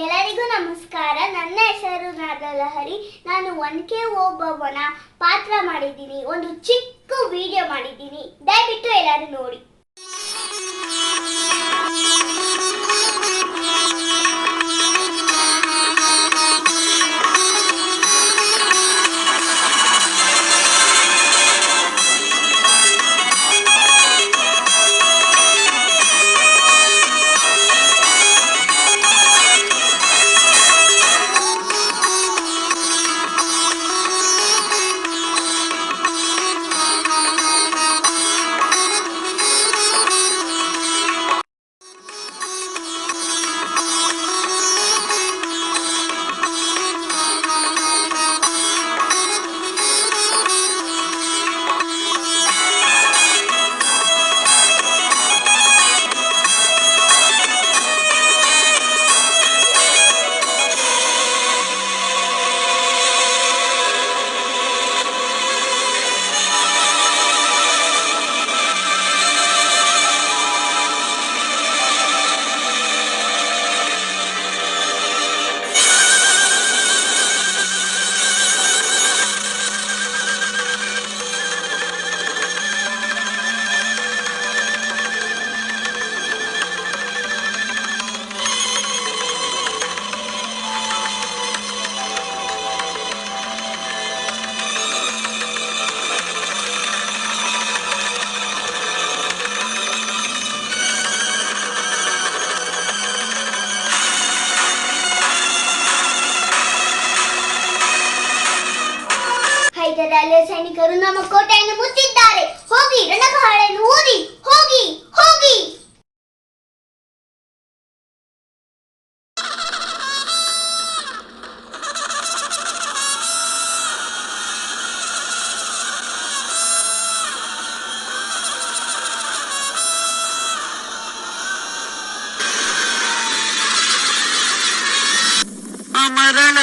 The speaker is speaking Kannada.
ಎಲ್ಲರಿಗೂ ನಮಸ್ಕಾರ. ನನ್ನ ಹೆಸರು ನಾದಲಹರಿ. ನಾನು 1K ಓಬವ್ವನ ಪಾತ್ರ ಮಾಡಿದ್ದೀನಿ. ಒಂದು ಚಿಕ್ಕ ವಿಡಿಯೋ ಮಾಡಿದ್ದೀನಿ, ದಯವಿಟ್ಟು ಎಲ್ಲರೂ ನೋಡಿ. ಹೈದರಾಲಿಯ ಸೈನಿಕರು ನಮ್ಮ ಕೋಟೆಯನ್ನು ಮುತ್ತಿದ್ದಾರೆ. ಹೋಗಿ ರಣಕಹಳೆಯನ್ನು ಊದಿ, ಹೋಗಿ ಹೋಗಿ. ಅಮರಣ